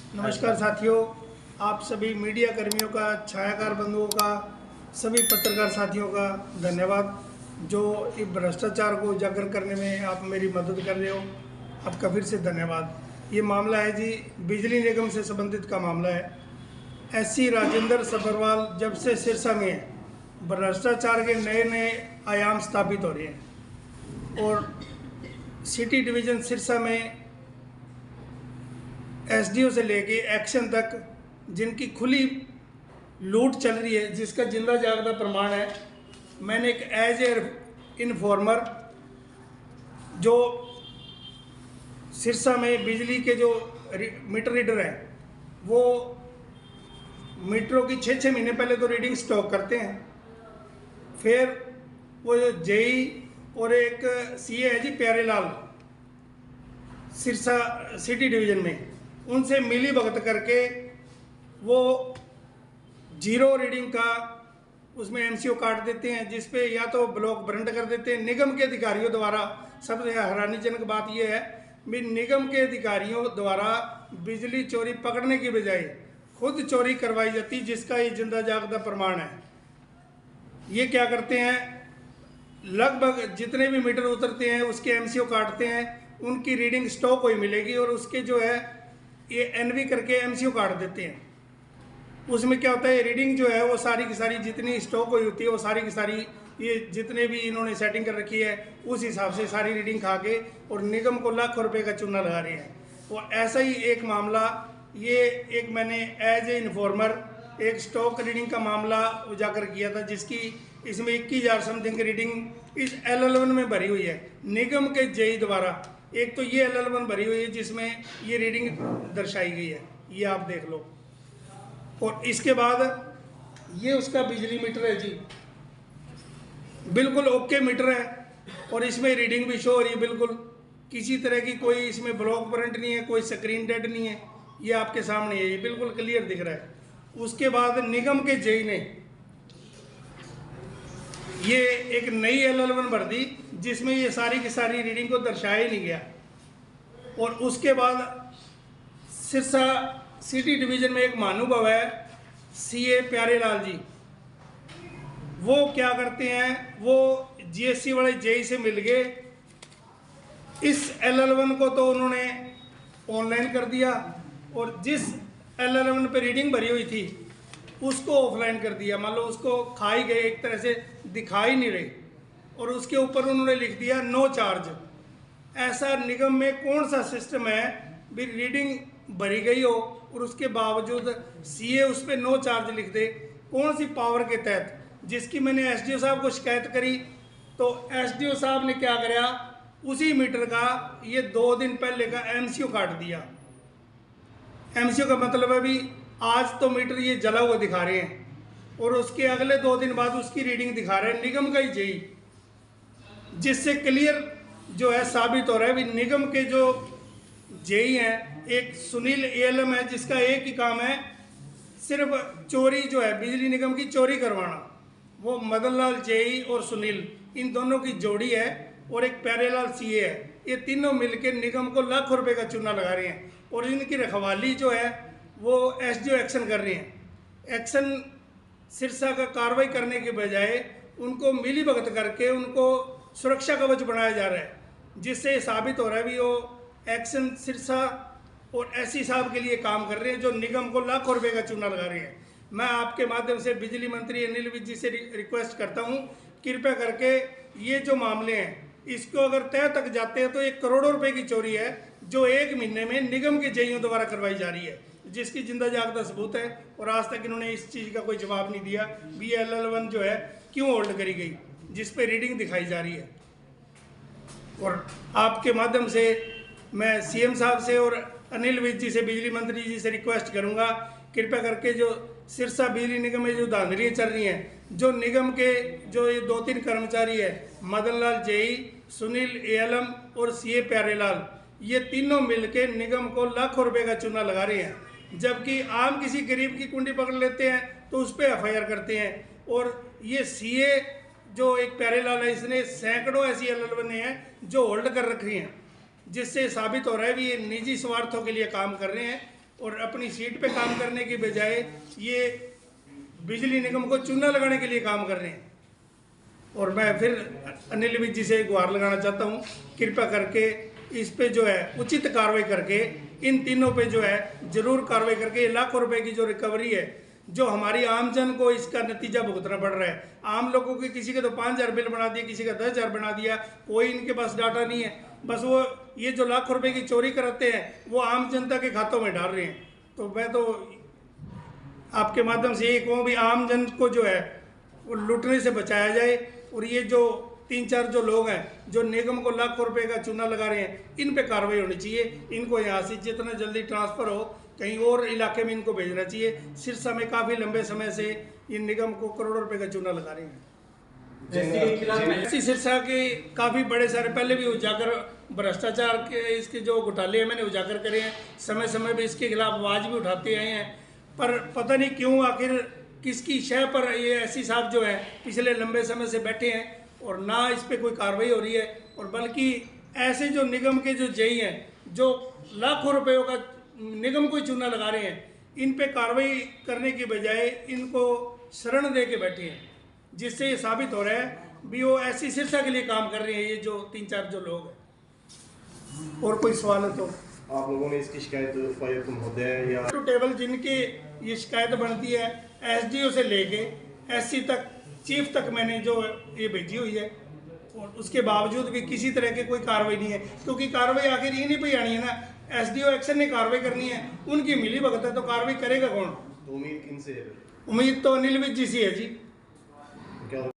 नमस्कार साथियों, आप सभी मीडिया कर्मियों का, छायाकार बंधुओं का, सभी पत्रकार साथियों का धन्यवाद जो इस भ्रष्टाचार को उजागर करने में आप मेरी मदद कर रहे हो। आपका फिर से धन्यवाद। ये मामला है जी, बिजली निगम से संबंधित का मामला है। एससी राजेंद्र सब्बरवाल जब से सिरसा में है, भ्रष्टाचार के नए नए आयाम स्थापित हो रहे हैं और सिटी डिवीज़न सिरसा में एसडीओ से लेके एक्शन तक जिनकी खुली लूट चल रही है, जिसका जिंदा जागदा प्रमाण है। मैंने एक एज ए इन्फॉर्मर जो सिरसा में बिजली के जो मीटर रीडर हैं, वो मीटरों की 6-6 महीने पहले तो रीडिंग स्टॉक करते हैं। फिर वो जो जेई और एक सीए है जी प्यारेलाल सिरसा सिटी डिवीज़न में, उनसे मिली भगत करके वो जीरो रीडिंग का उसमें एमसीओ काट देते हैं, जिस पे या तो ब्लॉक बंद कर देते हैं निगम के अधिकारियों द्वारा। सबसे हैरानीजनक बात यह है कि निगम के अधिकारियों द्वारा बिजली चोरी पकड़ने की बजाय खुद चोरी करवाई जाती, जिसका ये जिंदा जागदा प्रमाण है। ये क्या करते हैं, लगभग जितने भी मीटर उतरते हैं उसके एमसीओ काटते हैं, उनकी रीडिंग स्टॉक हुई मिलेगी और उसके जो है ये एनवी करके एमसीओ काट देते हैं। उसमें क्या होता है, रीडिंग जो है वो सारी की सारी जितनी स्टॉक हुई होती है वो सारी की सारी ये जितने भी इन्होंने सेटिंग कर रखी है उस हिसाब से सारी रीडिंग खा के और निगम को लाखों रुपए का चूना लगा रहे हैं। और ऐसा ही एक मामला, ये एक मैंने एज ए इन्फॉर्मर एक स्टॉक रीडिंग का मामला उजागर किया था, जिसकी इसमें 21,000 समथिंग की रीडिंग इस LL1 में भरी हुई है निगम के जेई द्वारा। एक तो ये LL1 भरी हुई है जिसमें ये रीडिंग दर्शाई गई है, ये आप देख लो। और इसके बाद ये उसका बिजली मीटर है जी, बिल्कुल ओके मीटर है और इसमें रीडिंग भी शो हो रही है बिल्कुल, किसी तरह की कोई इसमें ब्लॉक करंट नहीं है, कोई स्क्रीन डेड नहीं है, ये आपके सामने है, ये बिल्कुल क्लियर दिख रहा है। उसके बाद निगम के जेई ने ये एक नई LL1 भर दी जिसमें ये सारी की सारी रीडिंग को दर्शाया ही नहीं गया। और उसके बाद सिरसा सिटी डिवीज़न में एक महानुभाव है सीए प्यारेलाल जी, वो क्या करते हैं, वो जीएससी वाले जेई से मिल गए। इस LL1 को तो उन्होंने ऑनलाइन कर दिया और जिस LL1 पे रीडिंग भरी हुई थी उसको ऑफलाइन कर दिया, मान लो उसको खाई गए, एक तरह से दिखाई नहीं रही, और उसके ऊपर उन्होंने लिख दिया नो चार्ज। ऐसा निगम में कौन सा सिस्टम है भी रीडिंग भरी गई हो और उसके बावजूद सीए उस पर नो चार्ज लिख दे? कौन सी पावर के तहत? जिसकी मैंने एसडीओ साहब को शिकायत करी तो एसडीओ साहब ने क्या कराया, उसी मीटर का ये 2 दिन पहले का एमसीओ काट दिया। एमसीओ का मतलब है भी आज तो मीटर ये जला हुआ दिखा रहे हैं और उसके अगले 2 दिन बाद उसकी रीडिंग दिखा रहे हैं निगम का ही जेई, जिससे क्लियर जो है साबित हो रहा है भी निगम के जो जेई हैं, एक सुनील ALM है जिसका एक ही काम है सिर्फ चोरी जो है बिजली निगम की चोरी करवाना। वो मदन लाल जेई और सुनील, इन दोनों की जोड़ी है, और एक प्यारेलाल सीए है। ये तीनों मिलकर निगम को लाखों रुपए का चूना लगा रहे हैं और इनकी रखवाली जो है वो एसडीओ एक्शन कर रहे हैं। एक्शन सिरसा का कार्रवाई करने के बजाय उनको मिली भगत करके उनको सुरक्षा कवच बनाया जा रहा है, जिससे साबित हो रहा है भी वो एक्शन सिरसा और एससी साहब के लिए काम कर रहे हैं जो निगम को लाखों रुपए का चूना लगा रहे हैं। मैं आपके माध्यम से बिजली मंत्री अनिल विज जी से रिक्वेस्ट करता हूं, कृपया करके ये जो मामले हैं इसको अगर तय तक जाते हैं तो 1 करोड़ों रुपए की चोरी है जो 1 महीने में निगम के जेईओं द्वारा करवाई जा रही है, जिसकी जिंदा जागदा सबूत है। और आज तक इन्होंने इस चीज़ का कोई जवाब नहीं दिया भी LL1 जो है क्यों होल्ड करी गई, जिस पे रीडिंग दिखाई जा रही है। और आपके माध्यम से मैं सीएम साहब से और अनिल विज जी से, बिजली मंत्री जी से रिक्वेस्ट करूंगा, कृपया करके जो सिरसा बिजली निगम में जो धांधलियाँ चल रही हैं, जो निगम के जो ये 2-3 कर्मचारी है, मदन लाल जेई, सुनील ALM और सीए प्यारेलाल, ये तीनों मिलके निगम को लाखों रुपए का चूना लगा रहे हैं। जबकि आम किसी गरीब की कुंडी पकड़ लेते हैं तो उस पर FIR करते हैं। और ये सीए जो एक प्यारेलाल है, इसने सैकड़ों ऐसी LL1 हैं जो होल्ड कर रखी हैं, जिससे साबित हो रहा है भी ये निजी स्वार्थों के लिए काम कर रहे हैं। और अपनी सीट पे काम करने की बजाय ये बिजली निगम को चूना लगाने के लिए काम कर रहे हैं। और मैं फिर अनिल विज जी से गुहार लगाना चाहता हूँ, कृपया करके इस पे जो है उचित कार्रवाई करके इन तीनों पे जो है जरूर कार्रवाई करके ये लाखों रुपए की जो रिकवरी है, जो हमारी आमजन को इसका नतीजा भुगतना पड़ रहा है। आम लोगों के किसी के तो 5,000 बिल बना दिया, किसी का 10,000 बना दिया, कोई इनके पास डाटा नहीं है। बस वो ये जो लाखों रुपए की चोरी कराते हैं वो आम जनता के खातों में डाल रहे हैं। तो मैं तो आपके माध्यम से यही कहूँ भी आम जन को जो है वो लूटने से बचाया जाए। और ये जो 3-4 जो लोग हैं जो निगम को लाखों रुपए का चूना लगा रहे हैं, इन पे कार्रवाई होनी चाहिए। इनको यहाँ से जितना जल्दी ट्रांसफ़र हो कहीं और इलाके में इनको भेजना चाहिए। सिरसा में काफ़ी लंबे समय से इन निगम को करोड़ों रुपए का चूना लगा रहे हैं। ऐसी सिरसा के काफ़ी बड़े सारे पहले भी उजागर भ्रष्टाचार के इसके जो घोटाले हैं मैंने उजागर करे हैं, समय समय पर इसके खिलाफ आवाज़ भी उठाते आए हैं। पर पता नहीं क्यों आखिर किसकी शय पर ये ऐसी साहब जो है पिछले लंबे समय से बैठे हैं और ना इस पर कोई कार्रवाई हो रही है। और बल्कि ऐसे जो निगम के जो जेई हैं जो लाखों रुपयों का निगम को ही चूना लगा रहे हैं, इन पे कार्रवाई करने की बजाय इनको शरण दे के बैठे हैं, जिससे ये साबित हो रहा है भी वो ऐसी सिरसा के लिए काम कर रहे हैं ये जो 3-4 जो लोग हैं। और कोई सवाल है तो आप लोगों ने इसकी शिकायत उपायुक्त महोदय या टू टेबल जिनकी ये शिकायत बनती है एसडीओ से लेके एससी तक, चीफ तक मैंने जो ये भेजी हुई है, और उसके बावजूद भी किसी तरह की कोई कार्रवाई नहीं है। क्योंकि कार्रवाई आखिर इन्हीं पे आनी है ना, एसडीओ एक्शन ने कार्रवाई करनी है, उनकी मिली भगत है तो कार्रवाई करेगा कौन? तो उम्मीद किन से है? उम्मीद तो अनिल विज जी से है जी। क्या